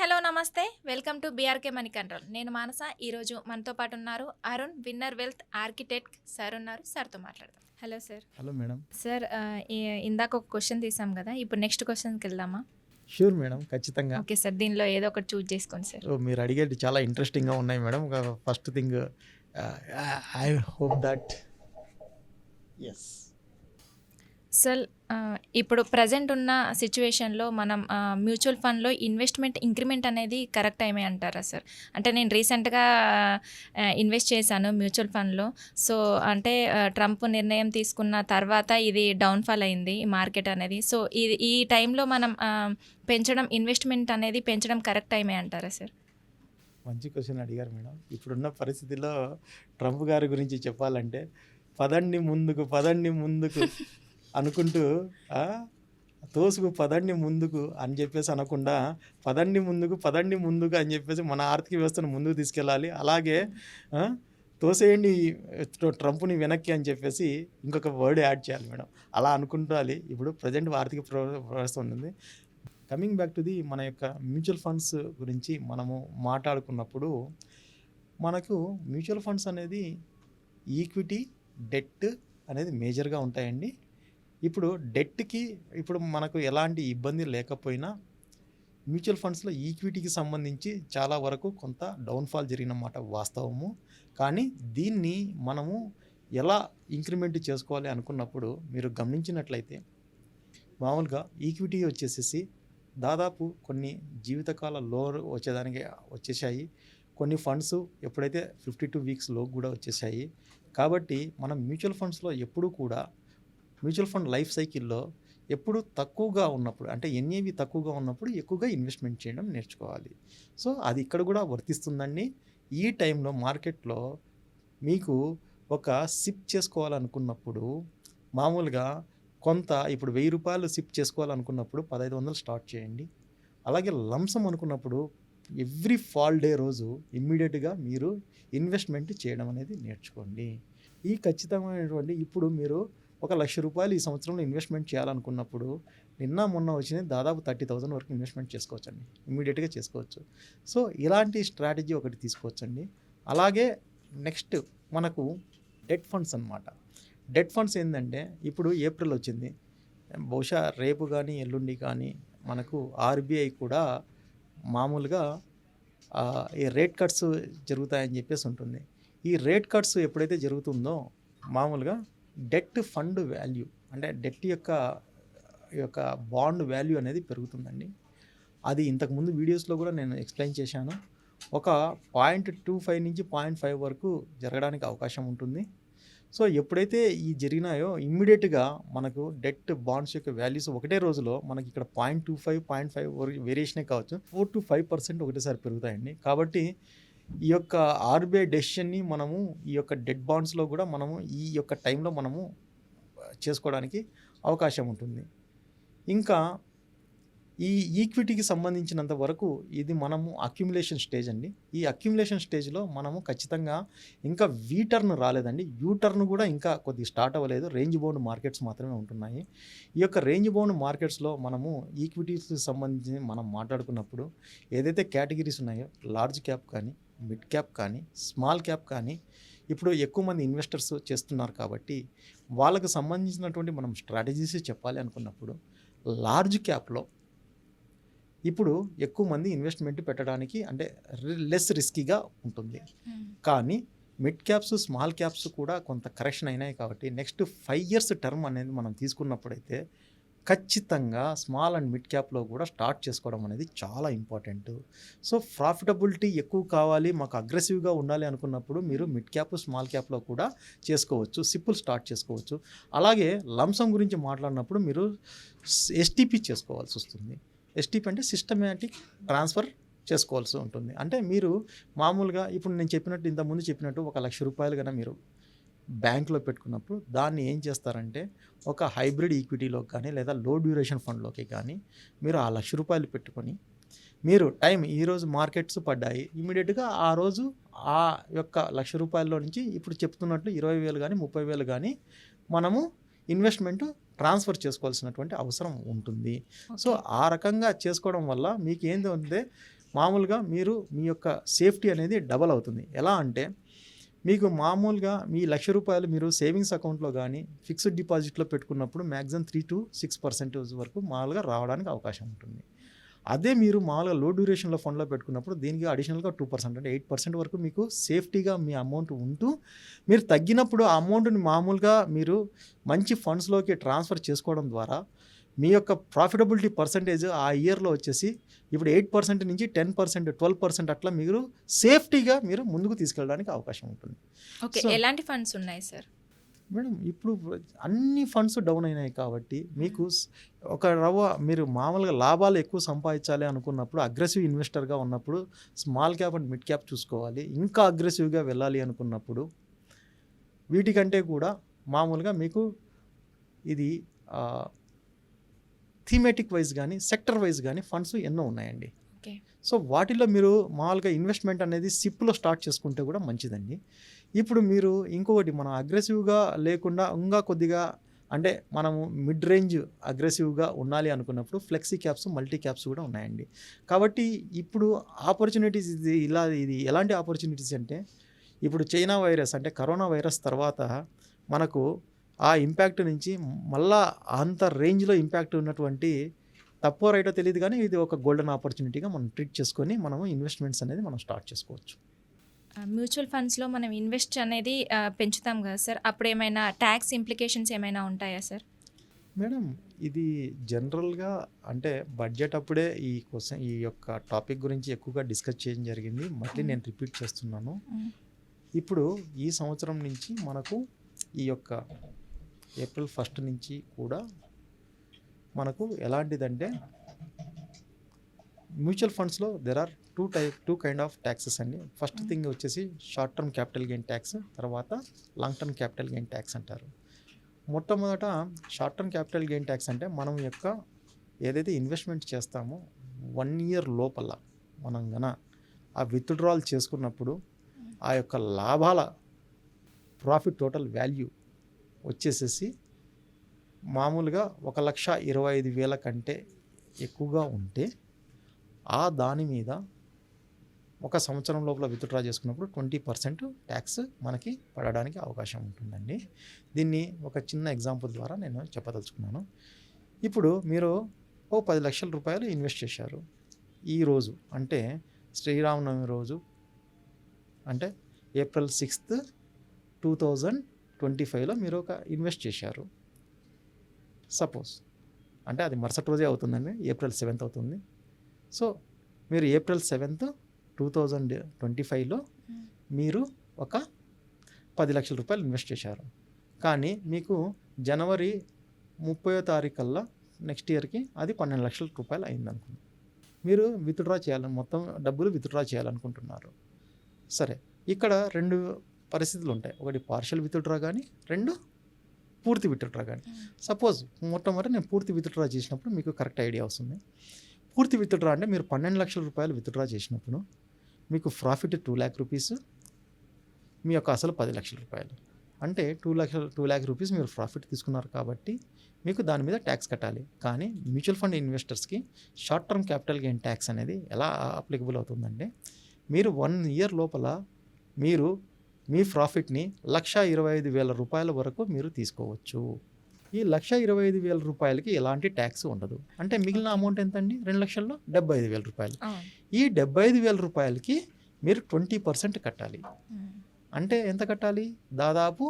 Hello నమస్తే. Welcome to BRK money control. నేను మానస. ఈరోజు మనతో పాటు ఉన్నారు Arun, winner wealth architect sir ఉన్నారు. సార్తో మాట్లాడదాం. Hello sir. Hello madam. Sir ఇందాక ఒక క్వశ్చన్ తీసాం కదా, ఇప్పుడు నెక్స్ట్ క్వశ్చన్కి వెళ్దామా? షూర్ మేడం, ఖచ్చితంగా. ఓకే సార్, దీనిలో ఏదో ఒకటి చూస్ చేసుకోండి సార్. మీరు అడిగేది చాలా ఇంట్రెస్టింగ్గా ఉన్నాయి madam. First thing I hope that yes sir, ఇప్పుడు ప్రజెంట్ ఉన్న సిచ్యువేషన్లో మనం మ్యూచువల్ ఫండ్లో ఇన్వెస్ట్మెంట్ ఇంక్రిమెంట్ అనేది కరెక్ట్ టైమే అంటారా సార్? అంటే నేను రీసెంట్గా ఇన్వెస్ట్ చేశాను మ్యూచువల్ ఫండ్లో. సో అంటే ట్రంప్ నిర్ణయం తీసుకున్న తర్వాత ఇది డౌన్ఫాల్ అయింది ఈ మార్కెట్ అనేది. సో ఈ టైంలో మనం ఇన్వెస్ట్మెంట్ అనేది పెంచడం కరెక్ట్ టైమే అంటారా సార్? మంచి క్వశ్చన్ అడిగారు మేడం. ఇప్పుడున్న పరిస్థితిలో ట్రంప్ గారి గురించి చెప్పాలంటే పదండి ముందుకు అనుకుంటూ తోసుకు పదండి ముందుకు అని చెప్పేసి అనకుండా పదండి ముందుకు అని చెప్పేసి మన ఆర్థిక వ్యవస్థను ముందుకు తీసుకెళ్ళాలి. అలాగే తోసేయండి ట్రంప్ని వెనక్కి అని చెప్పేసి ఇంకొక వర్డ్ యాడ్ చేయాలి మేడం. అలా అనుకుంటాలి. ఇప్పుడు ప్రజెంట్ ఆర్థిక వ్యవస్థ ఉంటుంది. కమింగ్ బ్యాక్ టు మన యొక్క మ్యూచువల్ ఫండ్స్ గురించి మనము మాట్లాడుకున్నప్పుడు మనకు మ్యూచువల్ ఫండ్స్ అనేది ఈక్విటీ, డెట్ అనేది మేజర్గా ఉంటాయండి. ఇప్పుడు డెట్కి ఇప్పుడు మనకు ఎలాంటి ఇబ్బంది లేకపోయినా మ్యూచువల్ ఫండ్స్లో ఈక్విటీకి సంబంధించి చాలా వరకు కొంత డౌన్ఫాల్ జరిగినమాట వాస్తవము. కానీ దీన్ని మనము ఎలా ఇంక్రిమెంట్ చేసుకోవాలి అనుకున్నప్పుడు మీరు గమనించినట్లయితే మామూలుగా ఈక్విటీ వచ్చేసేసి దాదాపు కొన్ని జీవితకాల లో వచ్చేసాయి. కొన్ని ఫండ్స్ ఎప్పుడైతే 52 వీక్స్ లో కూడా వచ్చేసాయి. కాబట్టి మనం మ్యూచువల్ ఫండ్స్లో ఎప్పుడూ కూడా మ్యూచువల్ ఫండ్ లైఫ్ సైకిల్లో ఎప్పుడు తక్కువగా ఉన్నప్పుడు, అంటే ఎన్ఏవి తక్కువగా ఉన్నప్పుడు ఎక్కువగా ఇన్వెస్ట్మెంట్ చేయడం నేర్చుకోవాలి. సో అది ఇక్కడ కూడా వర్తిస్తుందండి. ఈ టైంలో మార్కెట్లో మీకు ఒక సిప్ చేసుకోవాలనుకున్నప్పుడు మామూలుగా కొంత ఇప్పుడు 1000 రూపాయలు సిప్ చేసుకోవాలనుకున్నప్పుడు 1500 స్టార్ట్ చేయండి. అలాగే లంసం అనుకున్నప్పుడు ఎవ్రీ ఫాల్ డే రోజు ఇమ్మీడియట్గా మీరు ఇన్వెస్ట్మెంట్ చేయడం అనేది నేర్చుకోండి. ఈ ఖచ్చితమైనటువంటి ఇప్పుడు మీరు 1,00,000 రూపాయలు ఈ సంవత్సరంలో ఇన్వెస్ట్మెంట్ చేయాలనుకున్నప్పుడు మొన్న వచ్చినది దాదాపు 30,000 వరకు ఇన్వెస్ట్మెంట్ చేసుకోవచ్చండి. ఇమ్మీడియట్గా చేసుకోవచ్చు. సో ఇలాంటి స్ట్రాటజీ ఒకటి తీసుకోవచ్చండి. అలాగే నెక్స్ట్ మనకు డెట్ ఫండ్స్ అన్నమాట. డెట్ ఫండ్స్ ఏంటంటే ఇప్పుడు ఏప్రిల్ వచ్చింది, బహుశా రేపు కానీ ఎల్లుండి కానీ మనకు ఆర్బీఐ కూడా మామూలుగా ఈ రేట్ కట్స్ జరుగుతాయని చెప్పేసి ఉంటుంది. ఈ రేట్ కట్స్ ఎప్పుడైతే జరుగుతుందో మామూలుగా డెట్ ఫండ్ వాల్యూ అంటే డెట్ యొక్క బాండ్ వాల్యూ అనేది పెరుగుతుందండి. అది ఇంతకుముందు వీడియోస్లో కూడా నేను ఎక్స్ప్లెయిన్ చేశాను. ఒక 0.25 నుంచి 0.5 వరకు జరగడానికి అవకాశం ఉంటుంది. సో ఎప్పుడైతే ఈ జరిగినాయో ఇమ్మీడియట్గా మనకు డెట్ బాండ్స్ యొక్క వాల్యూస్ ఒకటే రోజులో మనకి ఇక్కడ 0.25, 0.5 వేరియేషనే కావచ్చు, 4 to 5% ఒకటేసారి పెరుగుతాయండి. కాబట్టి ఈ యొక్క ఆర్బీఐ డెసిషన్ని మనము ఈ యొక్క డెట్ బాండ్స్లో కూడా మనము ఈ యొక్క టైంలో మనము చేసుకోవడానికి అవకాశం ఉంటుంది. ఇంకా ఈ ఈక్విటీకి సంబంధించినంత వరకు ఇది మనము అక్యుములేషన్ స్టేజ్ అండి. ఈ అక్యుములేషన్ స్టేజ్లో మనము ఖచ్చితంగా ఇంకా టర్న్ రాలేదండి. టర్న్ కూడా ఇంకా కొద్దిగా స్టార్ట్ అవ్వలేదు. రేంజ్ బౌండ్ మార్కెట్స్ మాత్రమే ఉంటున్నాయి. ఈ యొక్క రేంజ్ బౌండ్ మార్కెట్స్లో మనము ఈక్విటీస్కి సంబంధించి మనం మాట్లాడుకున్నప్పుడు ఏదైతే కేటగిరీస్ ఉన్నాయో లార్జ్ క్యాప్ కానీ, మిడ్ క్యాప్ కానీ, స్మాల్ క్యాప్ కానీ ఇప్పుడు ఎక్కువ మంది ఇన్వెస్టర్స్ చేస్తున్నారు. కాబట్టి వాళ్ళకు సంబంధించినటువంటి మనం స్ట్రాటజీస్ చెప్పాలి అనుకున్నప్పుడు లార్జ్ క్యాప్లో ఇప్పుడు ఎక్కువ మంది ఇన్వెస్ట్మెంట్ పెట్టడానికి అంటే లెస్ రిస్కీగా ఉంటుంది. కానీ మిడ్ క్యాప్స్, స్మాల్ క్యాప్స్ కూడా కొంత కరెక్షన్ అయినాయి. కాబట్టి నెక్స్ట్ 5 years టర్మ్ అనేది మనం తీసుకున్నప్పుడైతే ఖచ్చితంగా స్మాల్ అండ్ మిడ్ క్యాప్లో కూడా స్టార్ట్ చేసుకోవడం అనేది చాలా ఇంపార్టెంట్. సో ప్రాఫిటబిలిటీ ఎక్కువ కావాలి, మాకు అగ్రెసివ్గా ఉండాలి అనుకున్నప్పుడు మీరు మిడ్ క్యాప్, స్మాల్ క్యాప్లో కూడా చేసుకోవచ్చు, సిప్పులు స్టార్ట్ చేసుకోవచ్చు. అలాగే లంసం గురించి మాట్లాడినప్పుడు మీరు ఎస్టీపీ చేసుకోవాల్సి వస్తుంది. ఎస్టీపీ అంటే సిస్టమేటిక్ ట్రాన్స్ఫర్ చేసుకోవాల్సి ఉంటుంది. అంటే మీరు మామూలుగా ఇప్పుడు నేను చెప్పినట్టు ఇంతకుముందు చెప్పినట్టు 1,00,000 రూపాయలు కన్నా మీరు బ్యాంక్లో పెట్టుకున్నప్పుడు దాన్ని ఏం చేస్తారంటే ఒక హైబ్రిడ్ ఈక్విటీలో కానీ లేదా లో డ్యూరేషన్ ఫండ్లోకి కానీ మీరు ఆ 1,00,000 రూపాయలు పెట్టుకొని మీరు ఈరోజు మార్కెట్స్ పడ్డాయి, ఇమీడియట్గా ఆ రోజు ఆ యొక్క 1,00,000 రూపాయల్లో నుంచి ఇప్పుడు చెప్తున్నట్లు 20,000 కానీ 30,000 కానీ మనము ఇన్వెస్ట్మెంట్ ట్రాన్స్ఫర్ చేసుకోవాల్సినటువంటి అవసరం ఉంటుంది. సో ఆ రకంగా చేసుకోవడం వల్ల మీకు ఏంటంటే మామూలుగా మీరు మీ యొక్క సేఫ్టీ అనేది డబల్ అవుతుంది. ఎలా అంటే మీకు మామూలుగా మీ ₹1,00,000 మీరు సేవింగ్స్ అకౌంట్‌లో గానీ, ఫిక్స్డ్ డిపాజిట్‌లో పెట్టుకున్నప్పుడు మాక్సిమం 3-6% వరకు మామూలుగా రావడానికి అవకాశం ఉంటుంది. అదే మీరు మామూలుగా లో డ్యూరేషన్‌లో ఫండ్‌లో పెట్టుకున్నప్పుడు దీనికి అడిషనల్‌గా 2% అంటే 8% వరకు మీకు సేఫ్టీగా మీ అమౌంట్ ఉంటూ, మీరు తగ్గినప్పుడు ఆ అమౌంట్‌ని మామూలుగా మీరు మంచి ఫండ్స్‌లోకి ట్రాన్స్‌ఫర్ చేసుకోవడం ద్వారా మీ యొక్క ప్రాఫిటబిలిటీ పర్సెంటేజ్ ఆ ఇయర్‌లో వచ్చేసి ఇప్పుడు 8% నుంచి 10%, 12% అట్లా మీరు సేఫ్టీగా మీరు ముందుకు తీసుకెళ్ళడానికి అవకాశం ఉంటుంది. ఓకే. సో ఎలాంటి ఫండ్స్ ఉన్నాయి సార్? మేడం ఇప్పుడు అన్ని ఫండ్స్ డౌన్ అయినాయి కాబట్టి మీకు ఒక రవ్వ మీరు మామూలుగా లాభాలు ఎక్కువ సంపాదించాలి అనుకున్నప్పుడు అగ్రెసివ్ ఇన్వెస్టర్గా ఉన్నప్పుడు small cap and mid cap చూసుకోవాలి. ఇంకా అగ్రెసివ్గా వెళ్ళాలి అనుకున్నప్పుడు వీటికంటే కూడా మామూలుగా మీకు ఇది థీమేటిక్ వైజ్ కానీ సెక్టర్ వైజ్ కానీ ఫండ్స్ ఎన్నో ఉన్నాయండి. ఓకే. సో వాటిలో మీరు మామూలుగా ఇన్వెస్ట్మెంట్ అనేది సిప్లో స్టార్ట్ చేసుకుంటే కూడా మంచిదండి. ఇప్పుడు మీరు ఇంకొకటి మనం అగ్రెసివ్గా లేకుండా ఇంకా కొద్దిగా అంటే మనము మిడ్ రేంజ్ అగ్రెసివ్గా ఉండాలి అనుకున్నప్పుడు ఫ్లెక్సీ క్యాప్స్, మల్టీ క్యాప్స్ కూడా ఉన్నాయండి. కాబట్టి ఇప్పుడు ఆపర్చునిటీస్ ఇది ఎలాంటి ఆపర్చునిటీస్ అంటే ఇప్పుడు చైనా వైరస్ అంటే కరోనా వైరస్ తర్వాత మనకు ఆ ఇంపాక్ట్ నుంచి మళ్ళా అంత రేంజ్లో ఇంపాక్ట్ ఉన్నటువంటి తప్పో రైటో తెలియదు కానీ ఇది ఒక గోల్డెన్ ఆపర్చునిటీగా మనం ట్రీట్ చేసుకొని మనము ఇన్వెస్ట్మెంట్స్ అనేది మనం స్టార్ట్ చేసుకోవచ్చు. మ్యూచువల్ ఫండ్స్‌లో మనం ఇన్వెస్ట్ అనేది పెంచుతాం కదా సార్! అప్పుడేమైనా టాక్స్ ఇంప్లికేషన్స్ ఏమైనా ఉంటాయా సార్? మేడం ఇది జనరల్గా అంటే బడ్జెట్ అప్పుడే ఈ యొక్క టాపిక్ గురించి ఎక్కువగా డిస్కస్ చేయడం జరిగింది. మళ్ళీ నేను రిపీట్ చేస్తున్నాను. ఇప్పుడు ఈ సంవత్సరం నుంచి మనకు ఈ యొక్క ఏప్రిల్ 1 నుంచి కూడా మనకు ఎలాంటిదంటే మ్యూచువల్ ఫండ్స్లో there are two kind of taxes అండి. ఫస్ట్ థింగ్ వచ్చేసి short term capital gain tax, తర్వాత long term capital gain tax అంటారు. మొట్టమొదట short term capital gain tax అంటే మనం యొక్క ఏదైతే ఇన్వెస్ట్మెంట్ చేస్తామో 1 ఇయర్ లోపల మనం ఆ విత్డ్రాల్ చేసుకున్నప్పుడు ఆ యొక్క లాభాల ప్రాఫిట్ టోటల్ వాల్యూ వచ్చేసేసి మామూలుగా 1,25,000 కంటే ఎక్కువగా ఉంటే ఆ దాని మీద ఒక సంవత్సరం లోపల విత్డ్రా చేసుకున్నప్పుడు 20% ట్యాక్స్ మనకి పడడానికి అవకాశం ఉంటుందండి. దీన్ని ఒక చిన్న ఎగ్జాంపుల్ ద్వారా నేను చెప్పదలుచుకున్నాను. ఇప్పుడు మీరు ఓ 10 లక్షల రూపాయలు ఇన్వెస్ట్ చేశారు. ఈరోజు అంటే శ్రీరామనవమి రోజు అంటే ఏప్రిల్ 6, 2025లో మీరు ఒక ఇన్వెస్ట్ చేశారు. సపోజ్ అంటే అది మరుసటి రోజే అవుతుందండి, ఏప్రిల్ 7 అవుతుంది. సో మీరు ఏప్రిల్ 7, 2025లో మీరు ఒక 10 లక్షల రూపాయలు ఇన్వెస్ట్ చేశారు. కానీ మీకు జనవరి 30వ తారీఖు కల్లా నెక్స్ట్ ఇయర్కి అది 12 లక్షల రూపాయలు అయిందనుకోండి. మీరు విత్డ్రా చేయాలని మొత్తం డబ్బులు విత్డ్రా చేయాలనుకుంటున్నారు. సరే, ఇక్కడ 2 పరిస్థితులు ఉంటాయి. ఒకటి పార్షియల్ విత్డ్రా కానీ, 2 పూర్తి విత్డ్రా కానీ. సపోజ్ మొట్టమొదటి నేను పూర్తి విత్డ్రా చేసినప్పుడు మీకు కరెక్ట్ ఐడియా వస్తుంది. పూర్తి విత్డ్రా అంటే మీరు 12 లక్షల రూపాయలు విత్డ్రా చేసినప్పుడు మీకు ప్రాఫిట్ 2 lakh రూపీస్, మీ యొక్క అసలు 10 లక్షల రూపాయలు. అంటే 2 lakh రూపీస్ మీరు ప్రాఫిట్ తీసుకున్నారు కాబట్టి మీకు దాని మీద ట్యాక్స్ కట్టాలి. కానీ మ్యూచువల్ ఫండ్ ఇన్వెస్టర్స్కి short term capital gain tax అనేది ఎలా అప్లికబుల్ అవుతుందంటే మీరు 1 ఇయర్ లోపల మీరు మీ ప్రాఫిట్ని 1,25,000 రూపాయల వరకు మీరు తీసుకోవచ్చు. ఈ 1,25,000 రూపాయలకి ఎలాంటి ట్యాక్స్ ఉండదు. అంటే మిగిలిన అమౌంట్ ఎంతండి? 2,75,000 రూపాయలు. ఈ 75,000 రూపాయలకి మీరు 20% కట్టాలి. అంటే ఎంత కట్టాలి? దాదాపు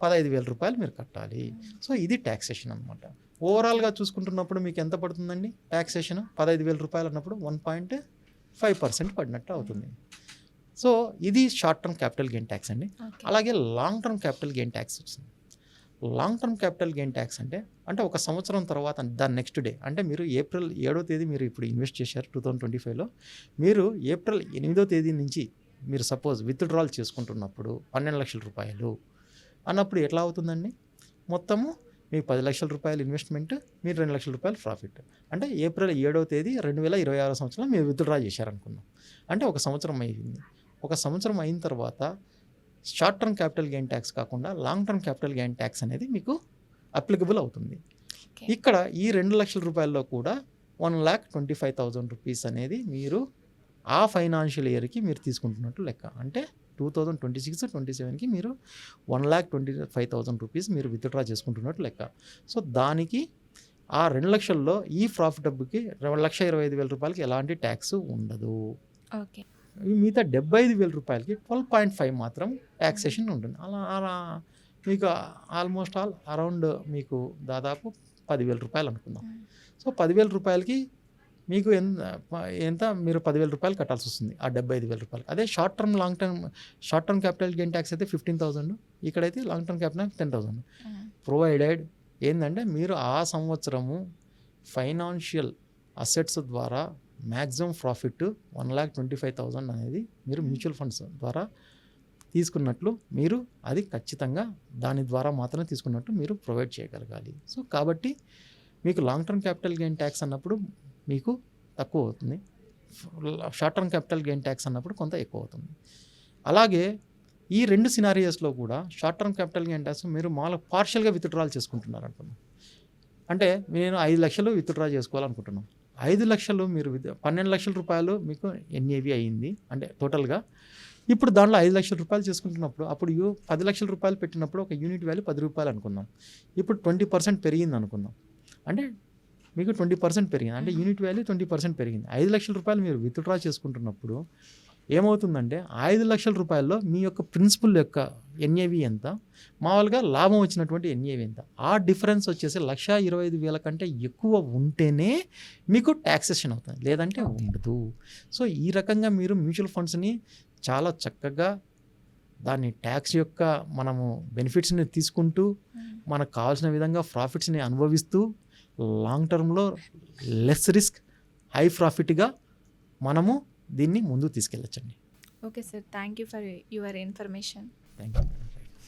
15,000 రూపాయలు మీరు కట్టాలి. సో ఇది ట్యాక్సేషన్ అనమాట. ఓవరాల్గా చూసుకుంటున్నప్పుడు మీకు ఎంత పడుతుందండి ట్యాక్సేషన్? 15,000 రూపాయలు అన్నప్పుడు 1.5% పడినట్టు అవుతుంది. సో ఇది short term capital gain tax అండి. అలాగే long term capital gain tax వచ్చింది. Long term capital gain tax అంటే ఒక సంవత్సరం తర్వాత దాని నెక్స్ట్ డే అంటే మీరు ఏప్రిల్ 7వ తేదీ మీరు ఇప్పుడు ఇన్వెస్ట్ చేశారు 2025లో, మీరు ఏప్రిల్ 8వ తేదీ నుంచి మీరు సపోజ్ విత్డ్రాల్ చేసుకుంటున్నప్పుడు 12 లక్షల రూపాయలు అన్నప్పుడు ఎట్లా అవుతుందండి? మొత్తము మీ 10 లక్షల రూపాయలు ఇన్వెస్ట్మెంట్, మీరు 2 లక్షల రూపాయలు ప్రాఫిట్. అంటే ఏప్రిల్ 7వ తేదీ 2026 సంవత్సరంలో మీరు విత్డ్రా చేశారనుకున్నాం. అంటే ఒక సంవత్సరం అయింది. ఒక సంవత్సరం అయిన తర్వాత short term capital gain tax కాకుండా long term capital gain tax అనేది మీకు అప్లికబుల్ అవుతుంది. ఇక్కడ ఈ 2 లక్షల రూపాయల్లో కూడా 1,25,000 రూపీస్ అనేది మీరు ఆ ఫైనాన్షియల్ ఇయర్కి మీరు తీసుకుంటున్నట్టు లెక్క. అంటే 2026-27కి మీరు 1,25,000 రూపీస్ మీరు విత్డ్రా చేసుకుంటున్నట్టు లెక్క. సో దానికి ఆ 2 లక్షల్లో ఈ ప్రాఫిట్ హబ్కి 2,25,000 రూపాయలకి ఎలాంటి ట్యాక్స్ ఉండదు. ఓకే. ఈ మిగతా 75,000 రూపాయలకి 12.5 మాత్రం ట్యాక్సేషన్ ఉంటుంది. అలా మీకు ఆల్మోస్ట్ ఆల్ అరౌండ్ మీకు దాదాపు 10,000 రూపాయలు అనుకుందాం. సో 10,000 రూపాయలకి మీకు ఎంత మీరు 10,000 రూపాయలు కట్టాల్సి వస్తుంది ఆ 75,000 రూపాయలు. అదే short term capital gain tax అయితే 15,000, ఇక్కడైతే లాంగ్ టర్మ్ క్యాపిటల్ 10,000. ప్రొవైడెడ్ ఏంటంటే మీరు ఆ సంవత్సరము ఫైనాన్షియల్ అసెట్స్ ద్వారా మ్యాక్సిమం ప్రాఫిట్ 1,25,000 అనేది మీరు మ్యూచువల్ ఫండ్స్ ద్వారా తీసుకున్నట్లు మీరు అది ఖచ్చితంగా దాని ద్వారా మాత్రమే తీసుకున్నట్టు మీరు ప్రొవైడ్ చేయగలగాలి. సో కాబట్టి మీకు long term capital gain tax అన్నప్పుడు మీకు తక్కువ అవుతుంది, short term capital gain tax అన్నప్పుడు కొంత ఎక్కువ అవుతుంది. అలాగే ఈ 2 సినారియోస్లో కూడా short term capital gain tax మీరు మామూలుగా పార్షియల్గా విత్డ్రాల్ చేసుకుంటున్నారు అనుకున్నాం. అంటే నేను 5 లక్షలు విత్డ్రా చేసుకోవాలనుకుంటున్నాం. 5 లక్షలు మీరు 12 లక్షల రూపాయలు మీకు ఎన్ఏవి అయ్యింది అంటే టోటల్గా. ఇప్పుడు దాంట్లో 5 లక్షల రూపాయలు చేసుకుంటున్నప్పుడు అప్పుడు 10 లక్షల రూపాయలు పెట్టినప్పుడు ఒక యూనిట్ వాల్యూ 10 రూపాయలు అనుకుందాం. ఇప్పుడు 20% పెరిగింది అనుకుందాం. అంటే మీకు 20% పెరిగింది అంటే యూనిట్ వాల్యూ 20% పెరిగింది. 5 లక్షల రూపాయలు మీరు విత్డ్రా చేసుకుంటున్నప్పుడు ఏమవుతుందంటే 5 లక్షల రూపాయల్లో మీ యొక్క ప్రిన్సిపల్ యొక్క ఎన్ఏవి ఎంత, మామూలుగా లాభం వచ్చినటువంటి ఎన్ఏవి ఎంత, ఆ డిఫరెన్స్ వచ్చేసి 1,25,000 కంటే ఎక్కువ ఉంటేనే మీకు ట్యాక్సేషన్ అవుతుంది, లేదంటే ఉండదు. సో ఈ రకంగా మీరు మ్యూచువల్ ఫండ్స్ని చాలా చక్కగా దాన్ని ట్యాక్స్ యొక్క మనము బెనిఫిట్స్ని తీసుకుంటూ మనకు కావాల్సిన విధంగా ప్రాఫిట్స్ని అనుభవిస్తూ లాంగ్ టర్మ్లో లెస్ రిస్క్ హై ప్రాఫిట్గా మనము దీన్ని ముందుకు తీసుకెళ్ళచ్చండి. Okay sir, thank you for your information. Thank you.